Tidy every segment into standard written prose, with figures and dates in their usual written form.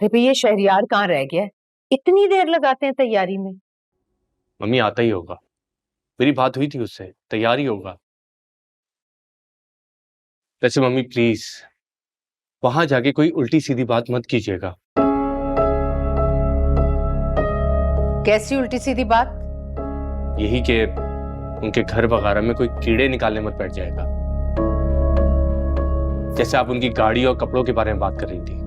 अरे भैया शहरियार कहाँ रह गया? इतनी देर लगाते हैं तैयारी में। मम्मी आता ही होगा, मेरी बात हुई थी उससे, तैयार ही होगा। वैसे मम्मी प्लीज वहां जाके कोई उल्टी सीधी बात मत कीजिएगा। कैसी उल्टी सीधी बात? यही कि उनके घर वगैरह में कोई कीड़े निकालने मत बैठ जाएगा, जैसे आप उनकी गाड़ी और कपड़ों के बारे में बात कर रही थी।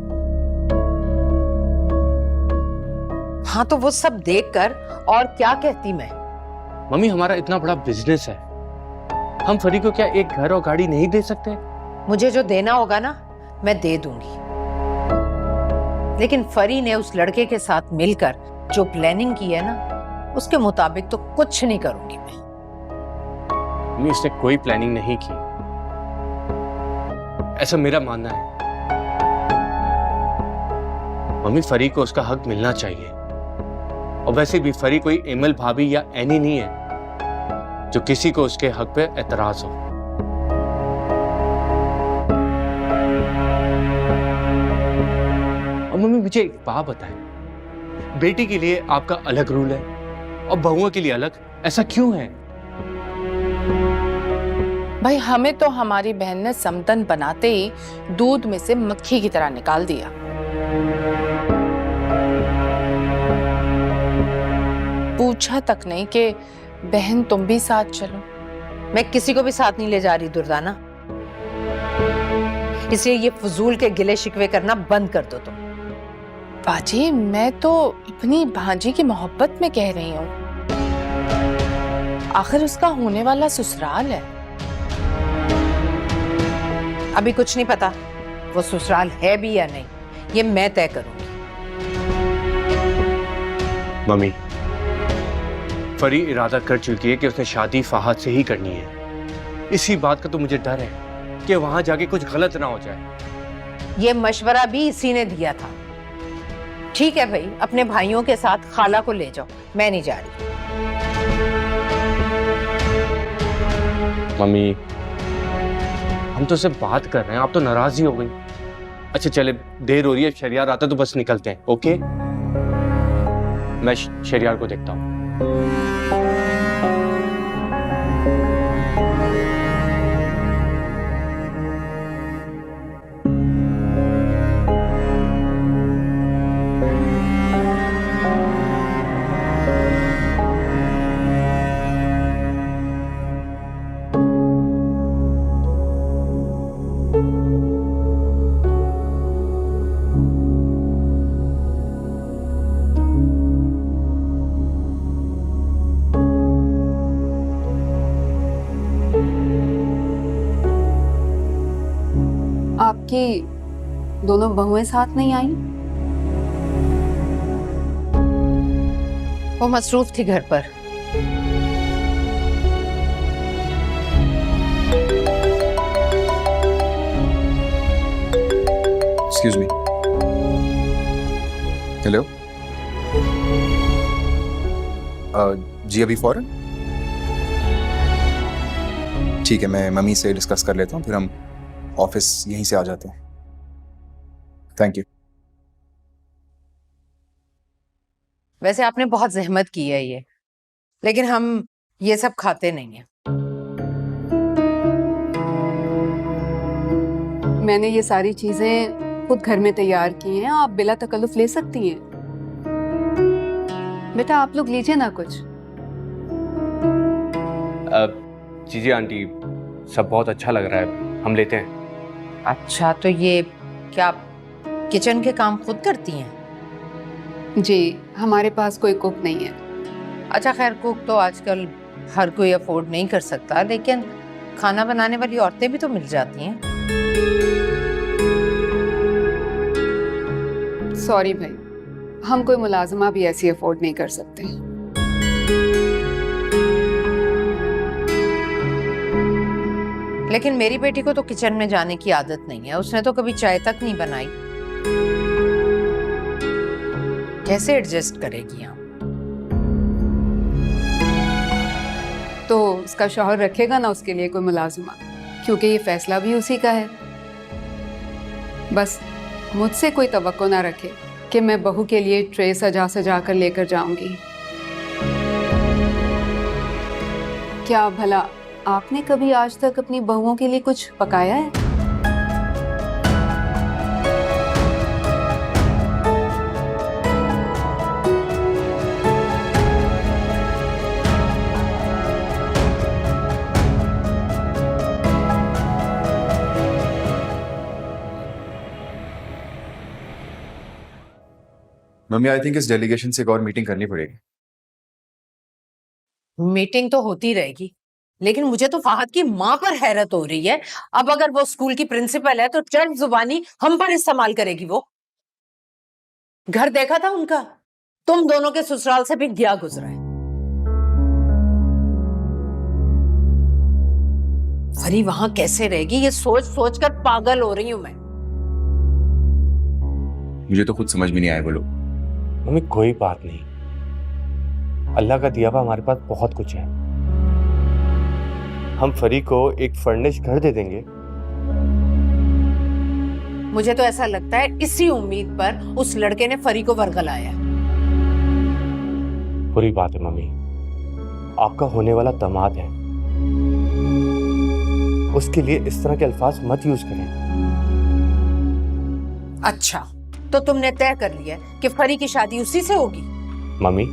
हाँ तो वो सब देखकर और क्या कहती मैं। मम्मी हमारा इतना बड़ा बिजनेस है, हम फरी को क्या एक घर और गाड़ी नहीं दे सकते? मुझे जो देना होगा ना मैं दे दूंगी, लेकिन फरी ने उस लड़के के साथ मिलकर जो प्लानिंग की है ना उसके मुताबिक तो कुछ नहीं करूंगी मैं। मम्मी उसने कोई प्लानिंग नहीं की, ऐसा मेरा मानना है। मम्मी फरी को उसका हक मिलना चाहिए, और वैसे भी फरी कोई एमल भाभी या एनी नहीं है जो किसी को उसके हक पे एतराज हो। और मम्मी मुझे एक बात बताएं, बेटी के लिए आपका अलग रूल है और बहुओं के लिए अलग, ऐसा क्यों है? भाई हमें तो हमारी बहन ने समतन बनाते ही दूध में से मक्खी की तरह निकाल दिया। पूछा तक नहीं कि बहन तुम भी साथ चलो। मैं किसी को भी साथ नहीं ले जा रही दुर्दाना, इसलिए ये फजूल के गिले शिकवे करना बंद कर दो तुम। बाजी मैं तो अपनी भांजी की मोहब्बत में कह रही हूँ, आखिर उसका होने वाला ससुराल है। अभी कुछ नहीं पता वो ससुराल है भी या नहीं, ये मैं तय करूंगी। मम्मी फरी इरादा कर चुकी है कि उसने शादी फहद से ही करनी है। इसी बात का तो मुझे डर है कि वहां जाके कुछ गलत ना हो जाए। ये मशवरा भी इसी ने दिया था। ठीक है भाई, अपने भाइयों के साथ खाला को ले जाओ, मैं नहीं जा रही। मम्मी हम तो सिर्फ बात कर रहे हैं, आप तो नाराज ही हो गई। अच्छा चले, देर हो रही है, शहरियार आता तो बस निकलते हैं। ओके मैं शहरियार को देखता हूँ। आपकी दोनों बहुएं साथ नहीं आई? वो मसरूफ थी घर पर। Excuse me. हेलो। जी अभी फौरन? ठीक है, मैं मम्मी से डिस्कस कर लेता हूँ, फिर हम ऑफिस यहीं से आ जाते हैं। Thank you. वैसे आपने बहुत जहमत की है ये, लेकिन हम ये सब खाते नहीं हैं। मैंने ये सारी चीजें खुद घर में तैयार की हैं, आप बिला तकल्लुफ ले सकती हैं। बेटा आप लोग लीजिए ना कुछ। जी आंटी, सब बहुत अच्छा लग रहा है, हम लेते हैं। अच्छा तो ये क्या किचन के काम खुद करती हैं? जी, हमारे पास कोई कुक नहीं है। अच्छा खैर, कुक तो आजकल हर कोई अफोर्ड नहीं कर सकता, लेकिन खाना बनाने वाली औरतें भी तो मिल जाती हैं। सॉरी भाई, हम कोई मुलाजमा भी ऐसी अफोर्ड नहीं कर सकते। लेकिन मेरी बेटी को तो किचन में जाने की आदत नहीं है, उसने तो कभी चाय तक नहीं बनाई। कैसे एडजस्ट करेगी आप? तो उसका शौहर रखेगा ना उसके लिए कोई मुलाजिमा, क्योंकि ये फैसला भी उसी का है। बस मुझसे कोई तवक्को ना रखे कि मैं बहू के लिए ट्रे सजा सजा कर लेकर जाऊंगी। क्या भला आपने कभी आज तक अपनी बहुओं के लिए कुछ पकाया है? मम्मी आई थिंक इस डेलीगेशन से एक और मीटिंग करनी पड़ेगी। मीटिंग तो होती रहेगी, लेकिन मुझे तो फहद की माँ पर हैरत हो रही है। अब अगर वो स्कूल की प्रिंसिपल है तो चढ़ जुबानी हम पर इस्तेमाल करेगी। वो घर देखा था उनका, तुम दोनों के ससुराल से भी गया गुजरा है। फरी वहां कैसे रहेगी, ये सोच सोच कर पागल हो रही हूं मैं। मुझे तो खुद समझ में नहीं आए वो लोग। मम्मी कोई बात नहीं, अल्लाह का दिया हुआ हमारे पास बहुत कुछ है। हम फरी को एक फर्निश घर दे देंगे। मुझे तो ऐसा लगता है इसी उम्मीद पर उस लड़के ने फरी को वरगलाया। बुरी बात है मम्मी, आपका होने वाला दामाद है, उसके लिए इस तरह के अल्फाज मत यूज करें। अच्छा, तो तुमने तय कर लिया कि फरी की शादी उसी से होगी? मम्मी,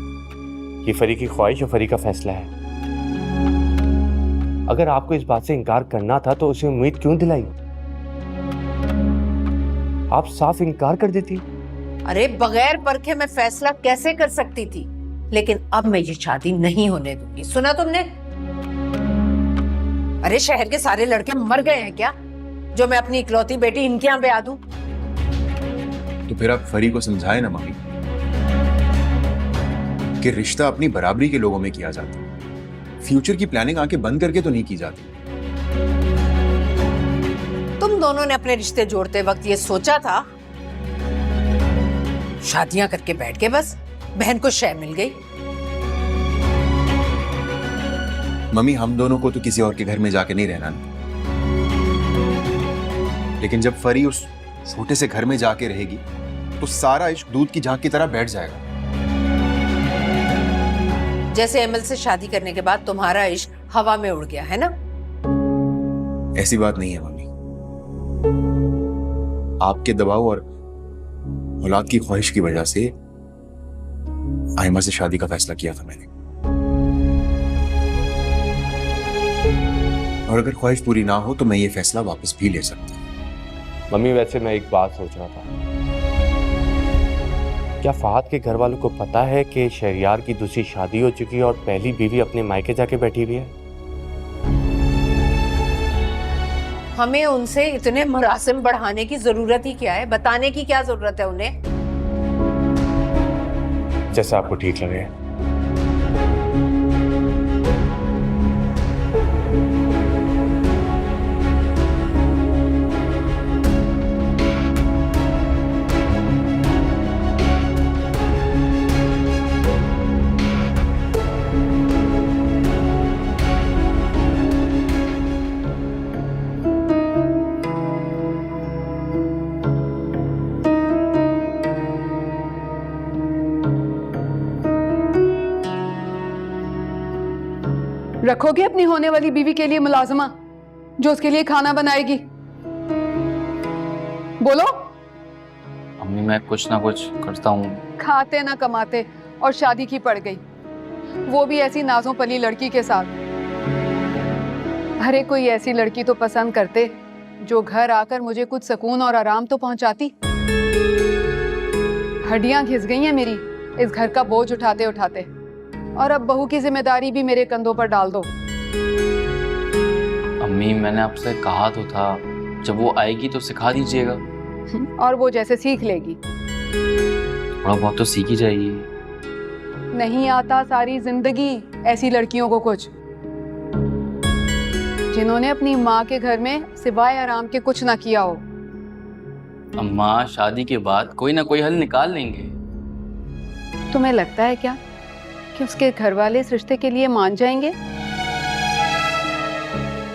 ये फरी की ख्वाहिश और फरी का फैसला है। अगर आपको इस बात से इनकार करना था तो उसे उम्मीद क्यों दिलाई? आप साफ इनकार कर देती। अरे बगैर परखे मैं फैसला कैसे कर सकती थी, लेकिन अब मैं ये शादी नहीं होने दूंगी। सुना तुमने? अरे शहर के सारे लड़के मर गए हैं क्या जो मैं अपनी इकलौती बेटी इनके यहाँ ब्याह दूं? तो फिर आप फरी को समझाए ना मम्मी कि रिश्ता अपनी बराबरी के लोगों में किया जाता है। फ्यूचर की प्लानिंग आंखें बंद करके तो नहीं की जाती। तुम दोनों ने अपने रिश्ते जोड़ते वक्त ये सोचा था शादियां करके बैठ के बस बहन को शय मिल गई। मम्मी, हम दोनों को तो किसी और के घर में जाके नहीं रहना, लेकिन जब फरी उस छोटे से घर में जाके रहेगी तो सारा इश्क दूध की झाग की तरह बैठ जाएगा। जैसे एमएल से शादी करने के बाद तुम्हारा इश्क हवा में उड़ गया है ना? ऐसी बात नहीं है मम्मी, आपके दबाव और औलाद की ख्वाहिश की वजह से आयमा से शादी का फैसला किया था मैंने। और अगर ख्वाहिश पूरी ना हो तो मैं ये फैसला वापस भी ले सकता हूँ। मम्मी, वैसे मैं एक बात सोच रहा था, क्या फहद के घर वालों को पता है कि शहरयार की दूसरी शादी हो चुकी है और पहली बीवी अपने मायके जाके बैठी हुई है? हमें उनसे इतने मरासिम बढ़ाने की जरूरत ही क्या है? बताने की क्या जरूरत है उन्हें? जैसा आपको ठीक लगे। रखोगे अपनी होने वाली बीवी के लिए मुलाजमा जो उसके लिए खाना बनाएगी? बोलो। अम्मी, मैं कुछ ना कुछ करता हूँ। खाते ना कमाते और शादी की पड़ गई, वो भी ऐसी नाजों पली लड़की के साथ। अरे कोई ऐसी लड़की तो पसंद करते जो घर आकर मुझे कुछ सुकून और आराम तो पहुंचाती। हड्डियां घिस गई हैं मेरी इस घर का बोझ उठाते उठाते, और अब बहू की जिम्मेदारी भी मेरे कंधों पर डाल दो। अम्मी, मैंने आपसे कहा तो था जब वो आएगी तो सिखा दीजिएगा। और वो जैसे सीख लेगी। थोड़ा बहुत तो सीख ही जाएगी। नहीं आता सारी जिंदगी ऐसी लड़कियों को कुछ, जिन्होंने अपनी माँ के घर में सिवाय आराम के कुछ ना किया हो। अम्मा, शादी के बाद कोई ना कोई हल निकाल लेंगे। तुम्हें लगता है क्या कि उसके घर वाले इस रिश्ते के लिए मान जाएंगे?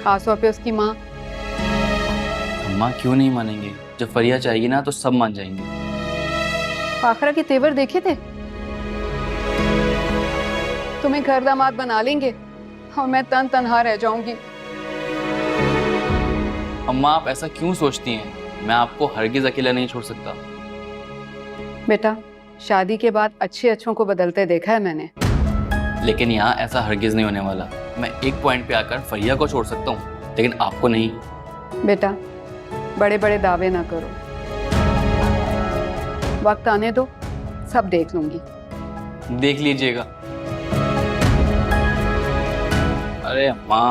खासतौर पे उसकी माँ। अम्मा, क्यों नहीं मानेंगे? जब फरिया चाहेगी ना तो सब मान जाएंगे। आखरा के तेवर देखे थे? तुम्हें घर दामाद बना लेंगे और मैं तनहा रह जाऊंगी। अम्मा आप ऐसा क्यों सोचती हैं? मैं आपको हरगिज अकेला नहीं छोड़ सकता। बेटा, शादी के बाद अच्छों को बदलते देखा है मैंने। लेकिन यहाँ ऐसा हरगिज नहीं होने वाला। मैं एक पॉइंट पे आकर फरिया को छोड़ सकता हूँ, लेकिन आपको नहीं। बेटा, बड़े बड़े दावे ना करो, वक्त आने दो, सब देख लूंगी। देख लीजिएगा। अरे अम्मा,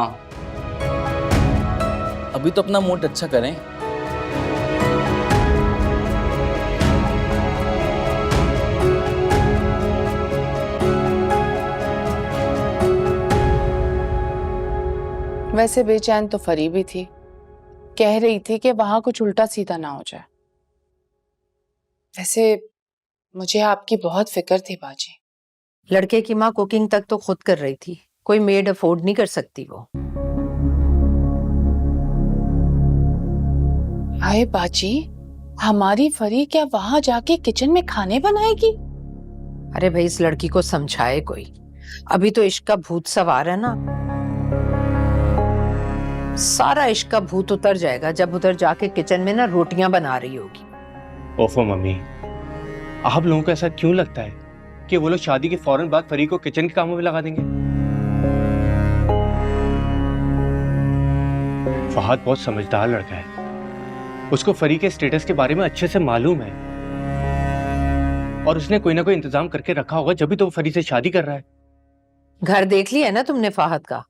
अभी तो अपना मूड अच्छा करें। वैसे बेचैन तो फरी भी थी, कह रही थी कि वहां कुछ उल्टा सीधा ना हो जाए। वैसे मुझे आपकी बहुत फिक्र थी बाजी। लड़के की माँ कुकिंग तक तो खुद कर रही थी, कोई मेड अफोर्ड नहीं कर सकती वो। हाय बाजी, हमारी फरी क्या वहां जाके किचन में खाने बनाएगी? अरे भाई, इस लड़की को समझाए कोई, अभी तो इश्क का भूत सवार है ना। सारा इश्क का भूत उतर जाएगा जब उधर जाके किचन में ना रोटियां बना रही होगी। ओफो मम्मी, आप लोगों को ऐसा क्यों लगता है कि वो लोग शादी के फौरन बाद फरी को किचन के कामों में लगा देंगे? फहद बहुत समझदार लड़का है, उसको फरी के स्टेटस के बारे में अच्छे से मालूम है और उसने कोई ना कोई इंतजाम करके रखा होगा, जब भी तो वो फरी से शादी कर रहा है। घर देख लिया है ना तुमने फहद का?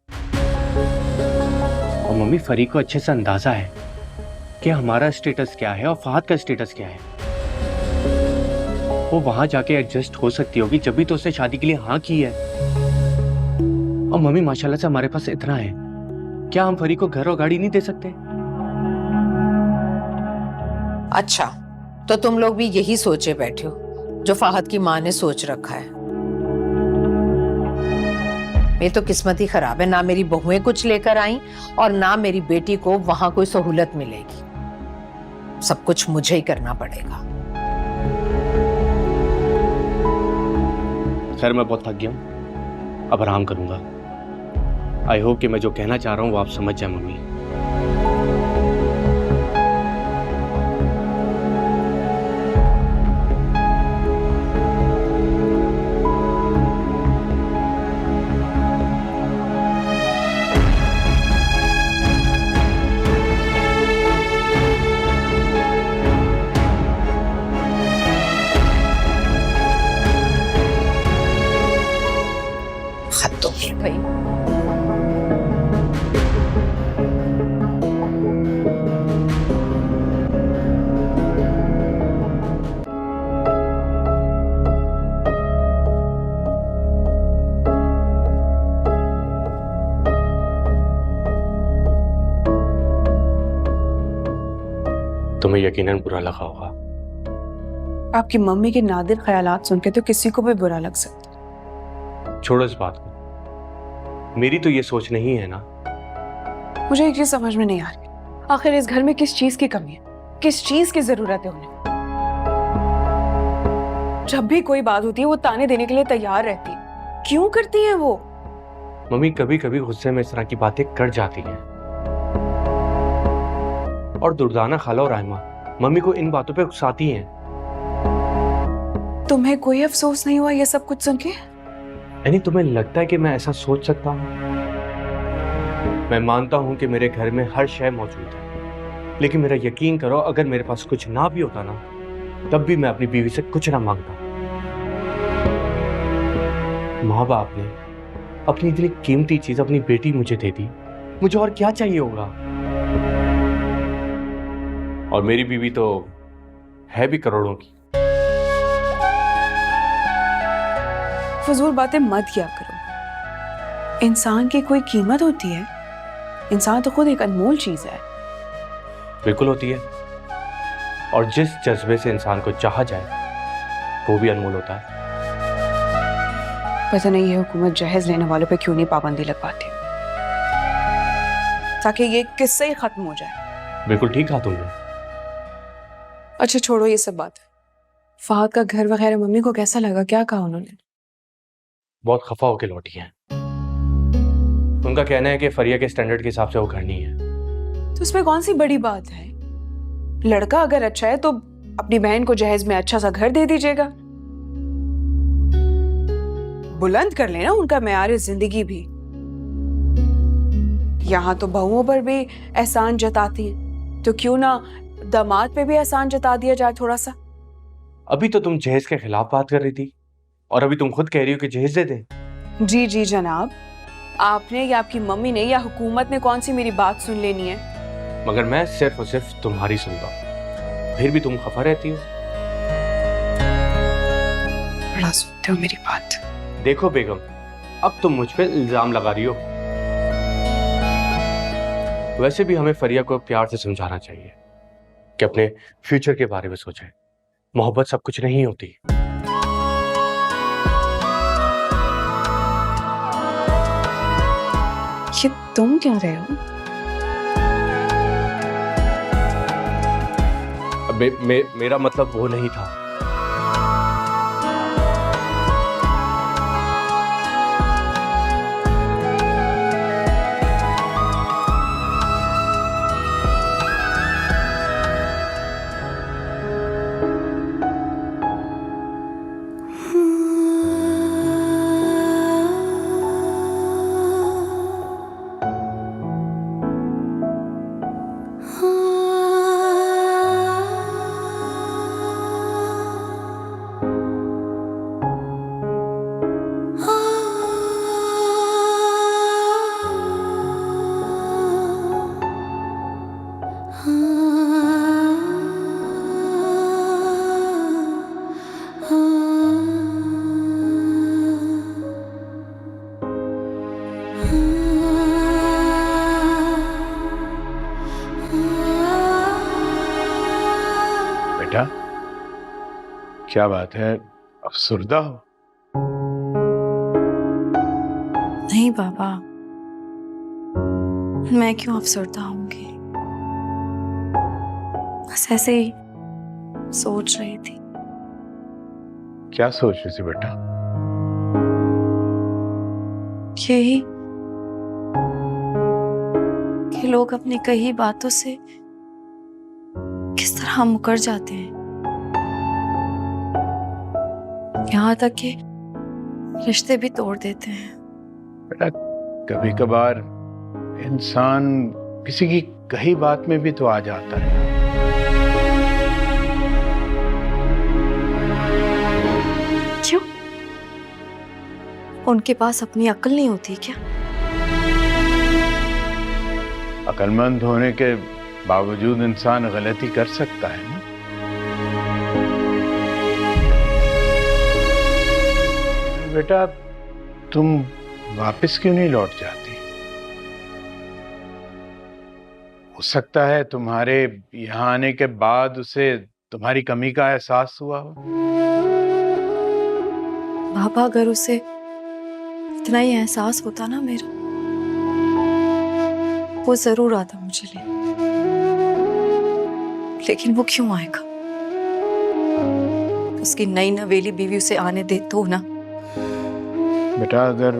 और मम्मी, फरी को अच्छे से अंदाजा है कि हमारा स्टेटस क्या है और फहद का स्टेटस क्या है। वो वहां जाके एडजस्ट हो सकती होगी, जब भी तो उसने शादी के लिए हाँ की है। और मम्मी, माशाल्लाह से हमारे पास इतना है, क्या हम फरी को घर और गाड़ी नहीं दे सकते? अच्छा, तो तुम लोग भी यही सोचे बैठे हो जो फहद की माँ ने सोच रखा है। ये तो किस्मत ही खराब है, ना मेरी बहुएं कुछ लेकर आई और ना मेरी बेटी को वहां कोई सहूलत मिलेगी। सब कुछ मुझे ही करना पड़ेगा। खैर, मैं बहुत थक गया हूं, अब आराम करूंगा। आई होप कि मैं जो कहना चाह रहा हूं वो आप समझ जाए मम्मी। हद हो गई भाई। तुम्हें यकीनन बुरा लगा होगा। आपकी मम्मी के नादिर ख्यालात सुन के तो किसी को भी बुरा लग सकता। छोड़ो इस बात को, मेरी तो ये सोच नहीं है ना। मुझे एक चीज समझ में नहीं आ रही, आखिर इस घर में किस चीज की कमी है, किस चीज की जरूरत है उन्हें? जब भी कोई बात होती है वो ताने देने के लिए तैयार रहती है। क्यों करती है वो? मम्मी, कभी कभी गुस्से में इस तरह की बातें कर जाती हैं। और दुर्दाना खाला और रायमा मम्मी को इन बातों पे उकसाती हैं। तुम्हें कोई अफसोस नहीं हुआ ये सब कुछ सुन के? यानी तुम्हें लगता है कि मैं ऐसा सोच सकता हूँ? मैं मानता हूँ कि मेरे घर में हर शय मौजूद है, लेकिन मेरा यकीन करो, अगर मेरे पास कुछ ना भी होता ना, तब भी मैं अपनी बीवी से कुछ ना मांगता। माँ बाप ने अपनी इतनी कीमती चीज अपनी बेटी मुझे दे दी, मुझे और क्या चाहिए होगा? और मेरी बीवी तो है भी करोड़ों की। फजूल बातें मत किया करो। इंसान की कोई कीमत होती है? इंसान तो खुद एक अनमोल चीज है। बिल्कुल होती है, और जिस जज्बे से इंसान को चाहा जाए वो भी अनमोल होता है। पता नहीं ये हुकूमत जहेज लेने वालों पे क्यों नहीं पाबंदी लगवाती, ताकि ये किस्सा ही खत्म हो जाए। बिल्कुल ठीक कहा तुमने। अच्छा छोड़ो ये सब बात, फहद का घर वगैरह मम्मी को कैसा लगा, क्या कहा उन्होंने? बहुत खफा होके लौटी हैं। उनका कहना है कि फरिया के स्टैंडर्ड के हिसाब से वो घर नहीं है। तो उसमें कौन सी बड़ी बात है? लड़का अगर अच्छा है तो अपनी बहन को जहेज में अच्छा सा घर दे दीजिएगा, बुलंद कर लेना उनका मेयार जिंदगी भी। यहाँ तो बहुओं पर भी एहसान जताती है, तो क्यों ना दामाद पे भी एहसान जता दिया जाए थोड़ा सा। अभी तो तुम जहेज के खिलाफ बात कर रही थी और अभी तुम खुद कह रही हो कि जहेज दे दें। जी जी जनाब, आपने या आपकी मम्मी ने या हुकूमत ने कौन सी मेरी बात सुन लेनी है? मगर मैं सिर्फ और सिर्फ तुम्हारी सुनता हूँ, फिर भी तुम खफा रहती हो। बड़ा सुनते हो मेरी बात। देखो बेगम, अब तुम मुझ पे इल्जाम लगा रही हो। वैसे भी हमें फरिया को प्यार से समझाना चाहिए कि अपने फ्यूचर के बारे में सोचे। मोहब्बत सब कुछ नहीं होती। ये तुम क्या रहे हो? मेरा मतलब वो नहीं था। बेटा, क्या बात है, अफसुर्दा हो? नहीं बाबा, मैं क्यों अफसरदा होंगी, बस ऐसे ही सोच रही थी। क्या सोच रही थी बेटा? यही कि लोग अपनी कही बातों से किस तरह मुकर जाते हैं, यहाँ तक कि रिश्ते भी तोड़ देते हैं। बेटा, कभी कभार इंसान किसी की कही बात में भी तो आ जाता है। क्यों? उनके पास अपनी अक्ल नहीं होती क्या? अक्लमंद होने के बावजूद इंसान गलती कर सकता है ना। बेटा, तुम वापस क्यों नहीं लौट जाती? हो सकता है तुम्हारे यहाँ आने के बाद उसे तुम्हारी कमी का एहसास हुआ हो। बाबा, अगर उसे इतना ही एहसास होता ना मेरा, वो जरूर आता मुझे लेकिन वो क्यों आएगा? उसकी नई नवेली बीवी उसे आने दे तो ना। बेटा, अगर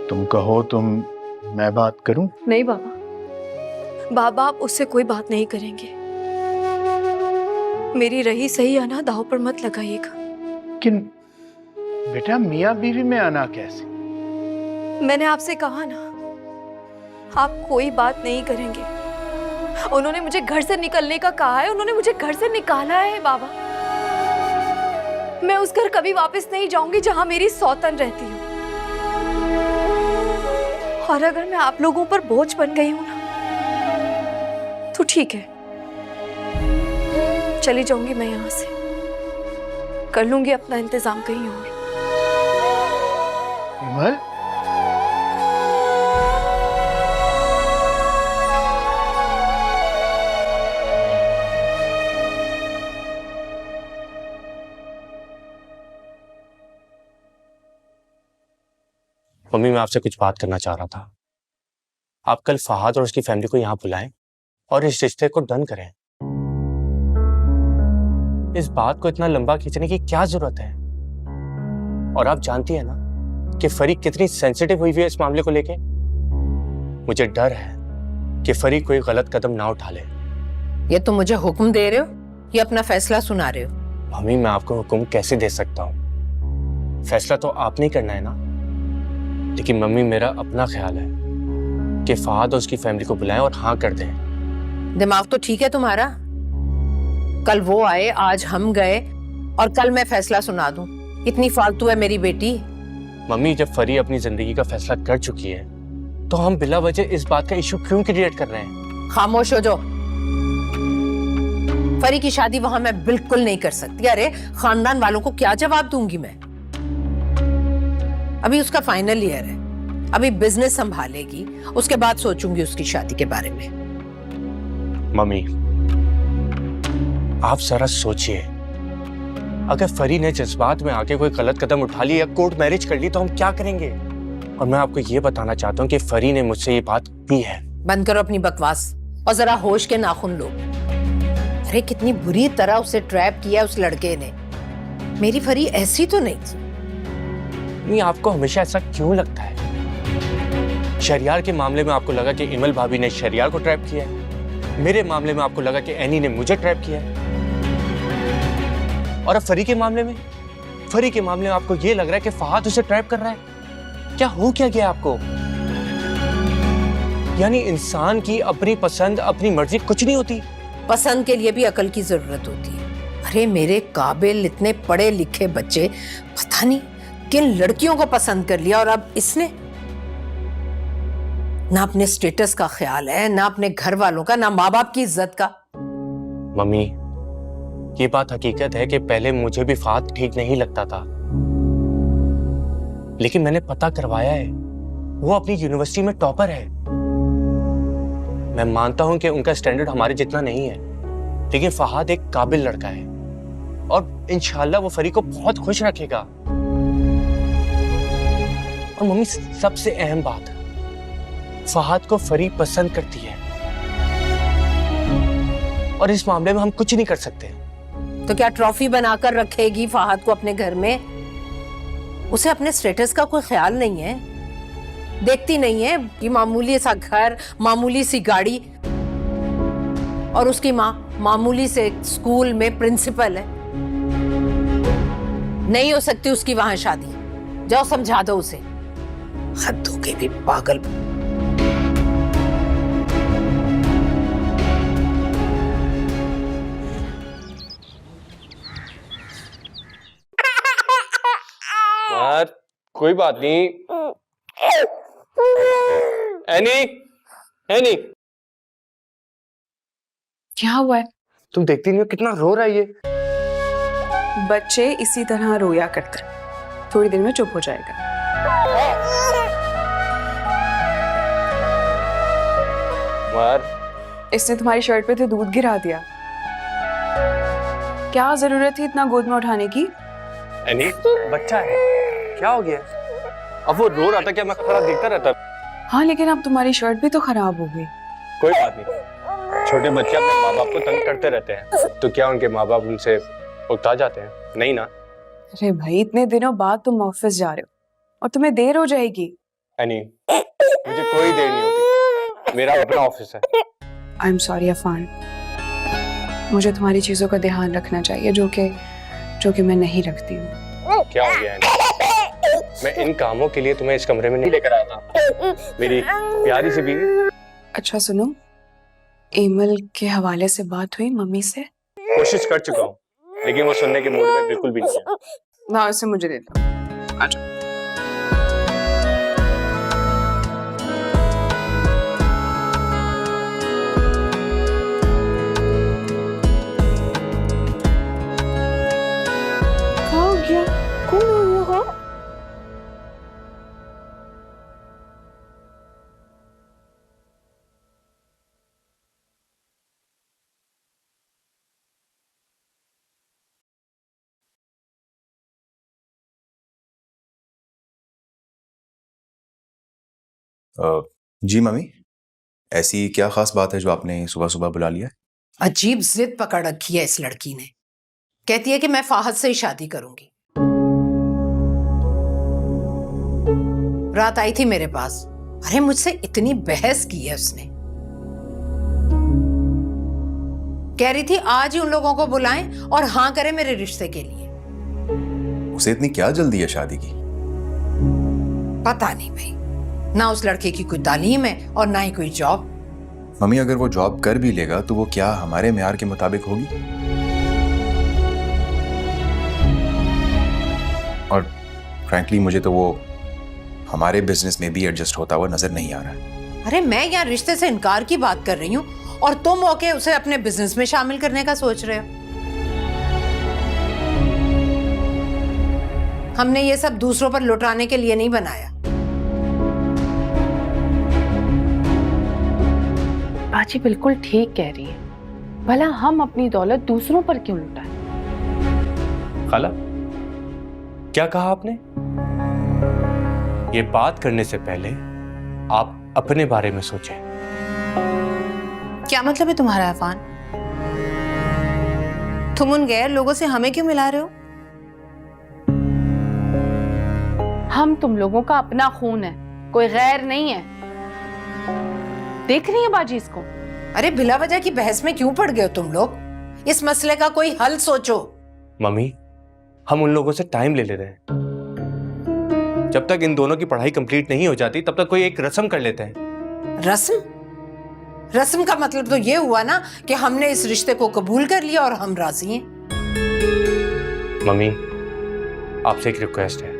तुम कहो तो मैं बात करूं? नहीं बाबा, बाबा आप उससे कोई बात नहीं करेंगे। मेरी रही सही आना दाव पर मत लगाइएगा। लेकिन बेटा, मियाँ बीवी में आना कैसे? मैंने आपसे कहा ना, आप कोई बात नहीं करेंगे। उन्होंने मुझे घर से निकलने का कहा है, उन्होंने मुझे घर से निकाला है बाबा। मैं उस घर कभी वापस नहीं जाऊंगी जहां मेरी सौतन रहती हो। और अगर मैं आप लोगों पर बोझ बन गई हूं ना, तो ठीक है, चली जाऊंगी मैं यहां से, कर लूंगी अपना इंतजाम कहीं और। विमल, मम्मी, मैं आपसे कुछ बात करना चाह रहा था। आप कल फहाद और उसकी फैमिली को यहाँ बुलाएं और इस रिश्ते को डन करें। इस बात को इतना लंबा खींचने की क्या जरूरत है? और आप जानती है ना कि फरी कितनी सेंसिटिव हुई है इस मामले को लेके। मुझे डर है कि फरी कोई गलत कदम ना उठा ले। ये तुम मुझे हुक्म दे रहे हो या अपना फैसला सुना रहे हो? मम्मी, मैं आपको हुक्म कैसे दे सकता हूँ? फैसला तो आपने ही करना है ना। लेकिन मम्मी, मेरा अपना ख्याल है कि फहद और उसकी फैमिली को बुलाएं और हाँ कर दें। दिमाग तो ठीक है तुम्हारा। कल वो आए, आज हम गए और कल मैं फैसला सुना दूं। इतनी फालतू है मेरी बेटी। मम्मी, जब फरी अपनी जिंदगी का फैसला कर चुकी है तो हम बिला वजह इस बात का इशू क्यों क्रिएट कर रहे हैं? खामोश हो जाओ। फरी की शादी वहां मैं बिल्कुल नहीं कर सकती। अरे खानदान वालों को क्या जवाब दूंगी मैं? अभी उसका फाइनल ईयर है, अभी बिजनेस संभालेगी, उसके बाद सोचूंगी उसकी शादी के बारे में। मम्मी, आप जरा सोचिए, अगर फरी ने जज्बात में आके कोई गलत कदम उठा लिया या कोर्ट मैरिज कर ली तो हम क्या करेंगे? और मैं आपको ये बताना चाहता हूँ कि फरी ने मुझसे ये बात की है। बंद करो अपनी बकवास और जरा होश के नाखून लो। अरे कितनी बुरी तरह उसे ट्रैप किया उस लड़के ने। मेरी फरी ऐसी तो नहीं थी। नहीं, आपको हमेशा ऐसा क्यों लगता है? शहरियार के मामले में आपको लगा कि इमल भाभी ने शहरियार को ट्रैप किया है, मेरे मामले में आपको लगा कि एनी ने मुझे ट्रैप किया है, और अब फरी के मामले में आपको ये लग रहा है कि फहद उसे ट्रैप कर रहा है। क्या हो क्या गया आपको? यानी इंसान की अपनी पसंद, अपनी मर्जी कुछ नहीं होती? पसंद के लिए भी अकल की जरूरत होती है। अरे मेरे काबिल इतने पढ़े लिखे बच्चे पता नहीं किन लड़कियों को पसंद कर लिया, और अब इसने ना अपने स्टेटस का ख्याल है, ना अपने घर वालों का, ना माँ बाप की इज्जत का। मम्मी, ये बात हकीकत है कि पहले मुझे भी फहद ठीक नहीं लगता था, लेकिन मैंने पता करवाया है, वो अपनी यूनिवर्सिटी में टॉपर है। मैं मानता हूं कि उनका स्टैंडर्ड हमारे जितना नहीं है, लेकिन फहद एक काबिल लड़का है और इंशाल्लाह वो फरी को बहुत खुश रखेगा। और मम्मी, सबसे अहम बात, फहद को फरी पसंद करती है और इस मामले में हम कुछ नहीं कर सकते। तो क्या ट्रॉफी बनाकर रखेगी फहद को अपने घर में? उसे अपने स्टेटस का कोई ख्याल नहीं है? देखती नहीं है कि मामूली सा घर, मामूली सी गाड़ी, और उसकी माँ मामूली से स्कूल में प्रिंसिपल है। नहीं हो सकती उसकी वहां शादी। जाओ समझा दो उसे। हद हो गई भी, पागल। यार कोई बात नहीं। एनी, क्या हुआ है? तुम देखती नहीं हो कितना रो रहा है ये? बच्चे इसी तरह रोया करते, थोड़ी देर में चुप हो जाएगा। यार, इसने तुम्हारी शर्ट पे तो दूध गिरा दिया। क्या जरूरत थी इतना गोद में उठाने की? एनी, बच्चा है, क्या हो गया? अब वो रो रहा था, क्या मैं खड़ा देखता रहता? हाँ, लेकिन अब तुम्हारी शर्ट भी तो खराब हो गई। कोई बात नहीं, छोटे बच्चे अपने माँ बाप को तंग करते रहते हैं, तो क्या उनके माँ बाप उनसे उकता जाते हैं? नहीं ना। अरे भाई, इतने दिनों बाद तुम ऑफिस जा रहे हो और तुम्हें देर हो जाएगी। एनी, मुझे कोई देर नहीं होती, मेरा अपना ऑफिस है। आई एम सॉरी अफान, मुझे तुम्हारी चीजों का ध्यान रखना चाहिए जो कि मैं नहीं रखती हूँ। क्या हो गया एनी? मैं इन कामों के लिए तुम्हें इस कमरे में नहीं लेकर आया था, मेरी प्यारी सी बीवी। अच्छा सुनो, एमल के हवाले से बात हुई मम्मी से? कोशिश कर चुका हूँ, लेकिन वो सुनने के मूड में बिल्कुल भी नहीं है। ना, उसे मुझे दे दो। अच्छा। क्या हो गया? कौन हो वो? जी मम्मी, ऐसी क्या खास बात है जो आपने सुबह सुबह बुला लिया? अजीब जिद पकड़ रखी है इस लड़की ने। कहती है कि मैं फाहद से ही शादी करूंगी। रात आई थी मेरे पास, अरे मुझसे इतनी बहस की है उसने। कह रही थी आज ही उन लोगों को बुलाएं और हाँ करें मेरे रिश्ते के लिए। उसे इतनी क्या जल्दी है शादी की? पता नहीं भाई, ना उस लड़के की कोई तालीम है और ना ही कोई जॉब। मम्मी अगर वो जॉब कर भी लेगा तो वो क्या हमारे म्यार के मुताबिक होगी? और फ्रैंकली मुझे तो वो हमारे बिजनेस में भी एडजस्ट होता हुआ नजर नहीं आ रहा है। अरे मैं यहाँ रिश्ते से इनकार की बात कर रही हूँ और तुम मौके उसे अपने बिजनेस में शामिल करने का सोच रहे हो। हमने ये सब दूसरों पर लुटाने के लिए नहीं बनाया। बाजी बिल्कुल ठीक कह रही है, भला हम अपनी दौलत दूसरों पर क्यों लुटाएं? खाला, क्या कहा आपने? ये बात करने से पहले आप अपने बारे में सोचें। क्या मतलब है तुम्हारा अफान? तुम उन गैर लोगों से हमें क्यों मिला रहे हो? हम तुम लोगों का अपना खून है, कोई गैर नहीं है। देख रही है बाजी इसको? अरे बिला वजह की बहस में क्यों पड़ गए हो तुम लोग? इस मसले का कोई हल सोचो। मम्मी, हम उन लोगों से टाइम ले रहे हैं। जब तक इन दोनों की पढ़ाई कंप्लीट नहीं हो जाती तब तक कोई एक रस्म कर लेते हैं। रस्म? रस्म का मतलब तो ये हुआ ना कि हमने इस रिश्ते को कबूल कर लिया और हम राजी हैं। मम्मी, आपसे एक रिक्वेस्ट है,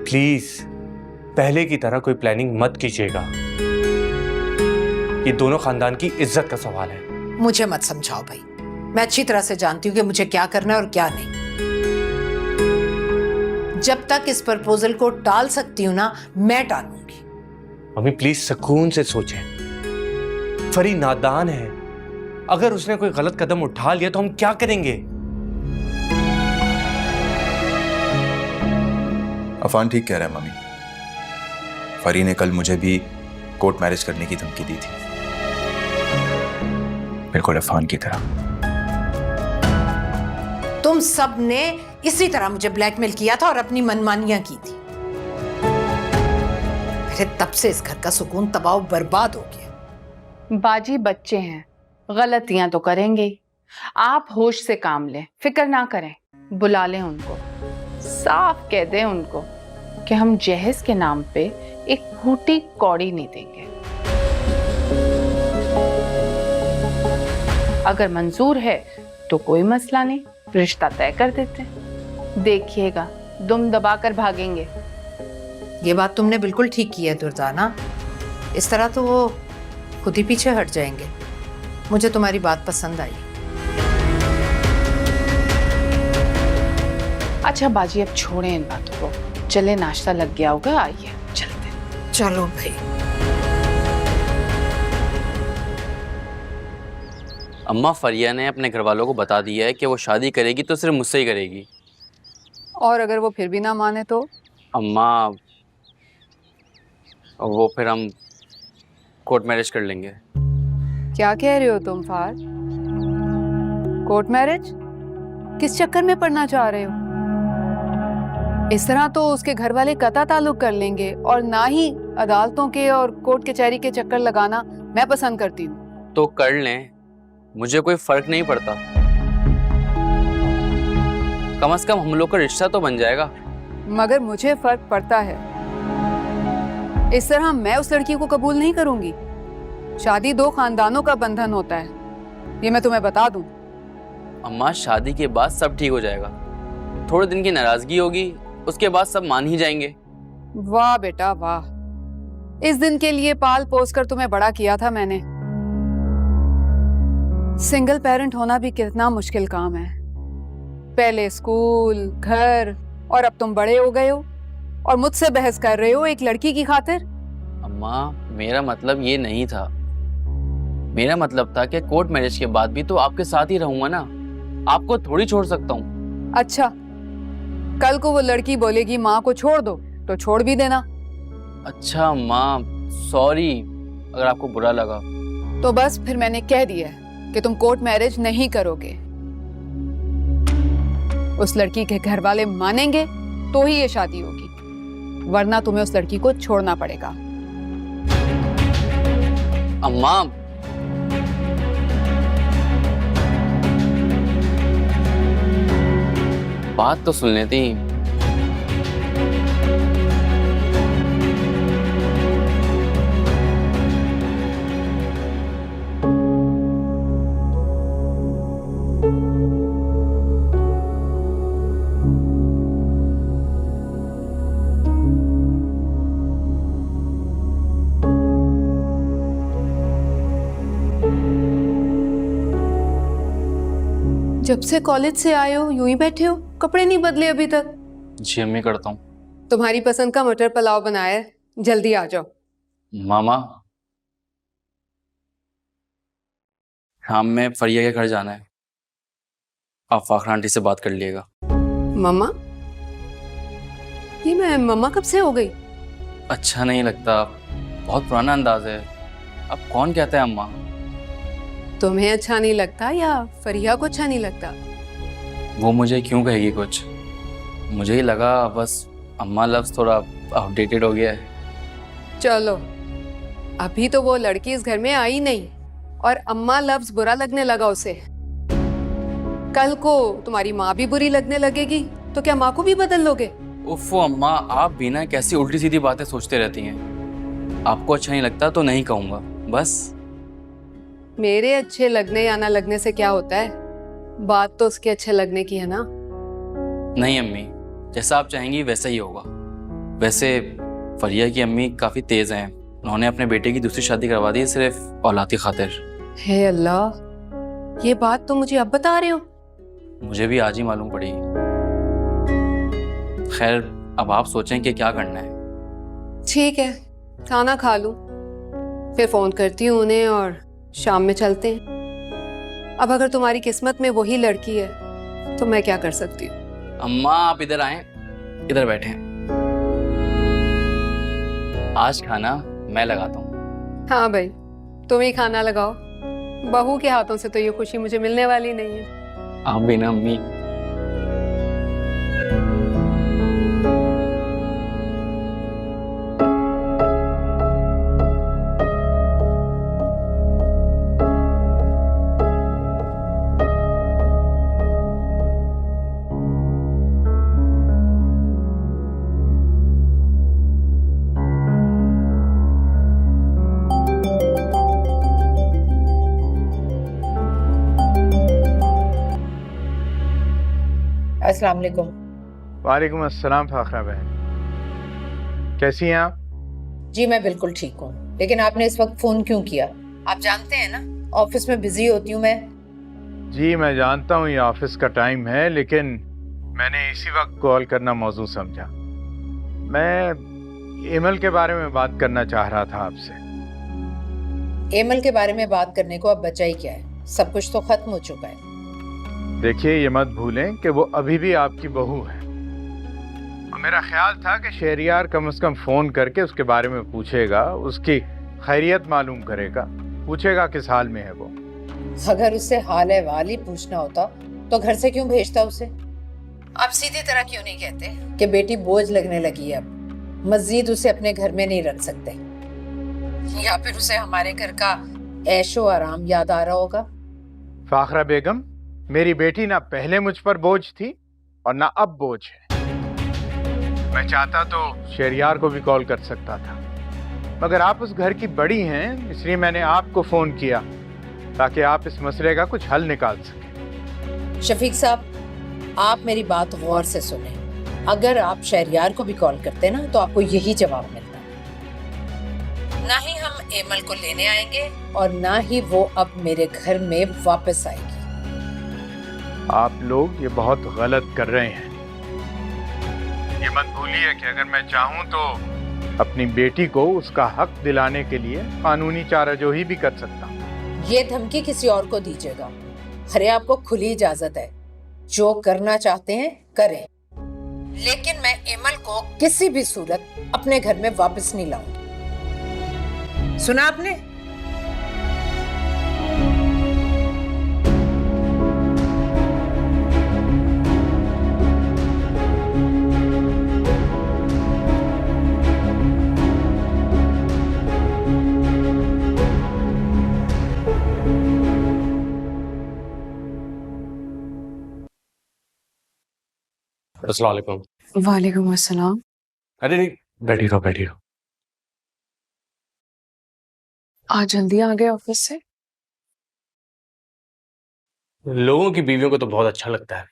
प्लीज पहले की तरह कोई प्लानिंग मत कीजिएगा। ये दोनों खानदान की इज्जत का सवाल है। मुझे मत समझाओ भाई, मैं अच्छी तरह से जानती हूँ कि मुझे क्या करना है और क्या नहीं। जब तक इस प्रपोजल को टाल सकती हूँ ना, मैं टालूंगी। मम्मी प्लीज सुकून से सोचें। फरी नादान है, अगर उसने कोई गलत कदम उठा लिया तो हम क्या करेंगे? अफान ठीक कह रहा है मम्मी। फरी ने कल मुझे भी कोर्ट मैरिज करने की धमकी दी थी, बिल्कुल अफान की तरह। तुम सब ने इसी तरह मुझे ब्लैकमेल किया था और अपनी मनमानियां की थी। अरे तब से इस घर का सुकून तबाह बर्बाद हो गया। बाजी बच्चे हैं, गलतियां तो करेंगे ही। आप होश से काम लें, फिक्र ना करें। बुला लें उनको, साफ कह दें उनको कि हम जहेज के नाम पे एक फूटी कौड़ी नहीं देंगे। अगर मंजूर है तो कोई मसला नहीं, रिश्ता तय कर देते हैं। देखिएगा दुम दबाकर भागेंगे। ये बात तुमने बिल्कुल ठीक की है दुर्दाना, इस तरह तो वो खुद ही पीछे हट जाएंगे। मुझे तुम्हारी बात पसंद आई। अच्छा बाजी अब छोड़ें इन बातों को, चले नाश्ता लग गया होगा, आइए चलते हैं। चलो भाई। अम्मा, फरिया ने अपने घर वालों को बता दिया है कि वो शादी करेगी तो सिर्फ मुझसे ही करेगी। और अगर वो फिर भी ना माने तो? अम्मा, वो फिर हम कोर्ट मैरिज कर लेंगे। क्या कह रहे हो तुम फार? Court marriage? किस चक्कर में पड़ना चाह रहे हो? इस तरह तो उसके घर वाले कता ताल्लुक कर लेंगे और ना ही अदालतों के और कोर्ट कचहरी के चक्कर लगाना मैं पसंद करती हूँ। तो कर लें, मुझे कोई फर्क नहीं पड़ता। कम से कम हम लोग का रिश्ता तो बन जाएगा। मगर मुझे फर्क पड़ता है। इस तरह मैं उस लड़की को कबूल नहीं करूंगी। शादी दो खानदानों का बंधन होता है, ये मैं तुम्हें बता दूं। अम्मा, शादी के बाद सब ठीक हो जाएगा। थोड़े दिन की नाराजगी होगी, उसके बाद सब मान ही जाएंगे। वाह बेटा वाह, इस दिन के लिए पाल पोस कर तुम्हें बड़ा किया था मैंने। सिंगल पेरेंट होना भी कितना मुश्किल काम है। पहले स्कूल, घर, और अब तुम बड़े हो गए हो और मुझसे बहस कर रहे हो एक लड़की की खातिर। अम्मा, मेरा मतलब ये नहीं था। मेरा मतलब था कि कोर्ट मैरिज के बाद भी तो आपके साथ ही रहूंगा ना, आपको थोड़ी छोड़ सकता हूँ। अच्छा, कल को वो लड़की बोलेगी माँ को छोड़ दो तो छोड़ भी देना। अच्छा अम्मा, सॉरी अगर आपको बुरा लगा। तो बस फिर मैंने कह दिया है कि तुम कोर्ट मैरिज नहीं करोगे। उस लड़की के घर वाले मानेंगे तो ही ये शादी होगी, वरना तुम्हें उस लड़की को छोड़ना पड़ेगा। अम्मा, बात तो सुन लेती। जब से कॉलेज से आए हो यूं ही बैठे हो, कपड़े नहीं बदले अभी तक? जी अम्मी, करता हूँ। तुम्हारी पसंद का मटर पुलाव बनाया है, जल्दी आ जाओ। मामा, शाम में फरिया के घर जाना है, आप फाखरा आंटी से बात कर लीजिएगा। मम्मा? ये मैं मम्मा कब से हो गई? अच्छा नहीं लगता, बहुत पुराना अंदाज है। अब कौन कहता है अम्मा? तुम्हें अच्छा नहीं लगता या फरिया को अच्छा नहीं लगता? वो मुझे क्यों कहेगी कुछ? मुझे ही लगा बस अम्मा लफ्ज़ थोड़ा आउटडेटेड हो गया है। चलो, अभी तो वो लड़की इस घर में आई नहीं और अम्मा लफ्ज बुरा लगने लगा उसे। कल को तुम्हारी माँ भी बुरी लगने लगेगी तो क्या माँ को भी बदल लोगे? उफ़ो अम्मा, आप भी ना कैसी उल्टी सीधी बातें सोचते रहती हैं। आपको अच्छा नहीं लगता तो नहीं कहूँगा, बस। मेरे अच्छे लगने या ना लगने से क्या होता है? बात तो उसके अच्छे लगने की है ना। नहीं अम्मी, जैसा आप चाहेंगी वैसा ही होगा। वैसे फरिया की अम्मी काफ़ी तेज़ हैं, उन्होंने अपने बेटे की दूसरी शादी करवा दी है सिर्फ औलाद की खातिर। हे अल्लाह, ये बात तो मुझे अब बता रहे हो? मुझे भी आज ही मालूम पड़ी। खैर, अब आप सोचें कि क्या करना है। ठीक है, खाना खा लूं, फिर फोन करती हूँ उन्हें और शाम में चलते हैं। अब अगर तुम्हारी किस्मत में वही लड़की है तो मैं क्या कर सकती हूँ? अम्मा आप इधर आएं, इधर बैठें। आज खाना मैं लगाता हूँ। हाँ भाई, तुम ही खाना लगाओ, बहू के हाथों से तो ये खुशी मुझे मिलने वाली नहीं है। आप भी ना अम्मी। अस्सलाम वालेकुम। वालेकुम अस्सलाम फाखरा बहन, कैसी हैं आप? जी मैं बिल्कुल ठीक हूँ, लेकिन आपने इस वक्त फोन क्यों किया? आप जानते हैं ना ऑफिस में बिजी होती हूँ मैं। जी मैं जानता हूँ ये ऑफिस का टाइम है, लेकिन मैंने इसी वक्त कॉल करना मौजू समझा। मैं एमल के बारे में बात करना चाह रहा था आपसे। एमल के बारे में बात करने को अब बचा ही क्या है? सब कुछ तो खत्म हो चुका है। देखिए, ये मत भूलें कि वो अभी भी आपकी बहू है। और मेरा ख्याल था कि शहरियार कम से कम फोन करके उसके बारे में पूछेगा, उसकी खैरियत मालूम करेगा, पूछेगा किस हाल में है वो। अगर उससे हाल अहवाल ही पूछना होता तो घर से क्यों भेजता उसे? आप सीधी तरह क्यों नहीं कहते कि बेटी बोझ लगने लगी है, अब मजीद उसे अपने घर में नहीं रख सकते? या फिर उसे हमारे घर का ऐशो आराम याद आ रहा होगा? फाखरा बेगम, मेरी बेटी ना पहले मुझ पर बोझ थी और ना अब बोझ है। मैं चाहता तो शहरियार को भी कॉल कर सकता था, मगर आप उस घर की बड़ी हैं, इसलिए मैंने आपको फोन किया ताकि आप इस मसले का कुछ हल निकाल सकें। शफीक साहब, आप मेरी बात गौर से सुने। अगर आप शहरियार को भी कॉल करते ना तो आपको यही जवाब मिलता। ना ही हम एमल को लेने आएंगे और ना ही वो अब मेरे घर में वापस आएगी। आप लोग ये बहुत गलत कर रहे हैं। ये मत भूलिए कि अगर मैं चाहूं तो अपनी बेटी को उसका हक दिलाने के लिए कानूनी चाराजोही भी कर सकता हूं। ये धमकी किसी और को दीजिएगा। अरे आपको खुली इजाजत है, जो करना चाहते हैं करें, लेकिन मैं एमल को किसी भी सूरत अपने घर में वापस नहीं लाऊंगी। सुना आपने? अस्सलाम वालेकुम। वालेकुम अस्सलाम। अरे नहीं, बैठी रहो बैठी रहो। आज जल्दी आ गए ऑफिस से? लोगों की बीवियों को तो बहुत अच्छा लगता है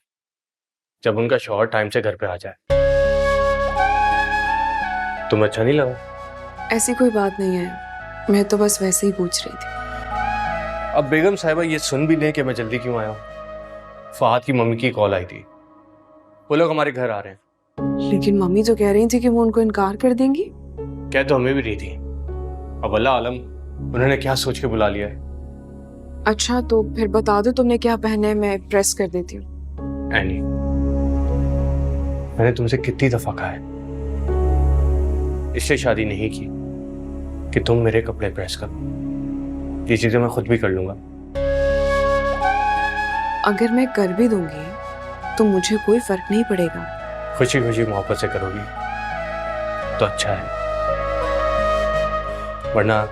जब उनका शौहर टाइम से घर पे आ जाए। तुम्हें अच्छा नहीं लगा? ऐसी कोई बात नहीं है, मैं तो बस वैसे ही पूछ रही थी। अब बेगम साहिबा ये सुन भी लें कि मैं जल्दी क्यों आया हूँ। फहद की मम्मी की कॉल आई थी, वो लोग हमारे घर आ रहे हैं। लेकिन मम्मी तो कह रही थी कि वो उनको इनकार कर देंगी। कह तो हमें भी रही थी, अब अल्लाह आलम उन्होंने क्या सोच के बुला लिया है। अच्छा तो फिर बता दो तुमने क्या पहना है, मैं प्रेस कर देती हूँ। एनी, मैंने तुमसे कितनी दफा कहा है इससे शादी नहीं की कि तुम मेरे कपड़े प्रेस करो। ये चीजें मैं खुद भी कर लूंगा। अगर मैं कर भी दूंगी तो मुझे कोई फर्क नहीं पड़ेगा। खुशी खुशी मोहब्बत से करोगी तो अच्छा है, वरना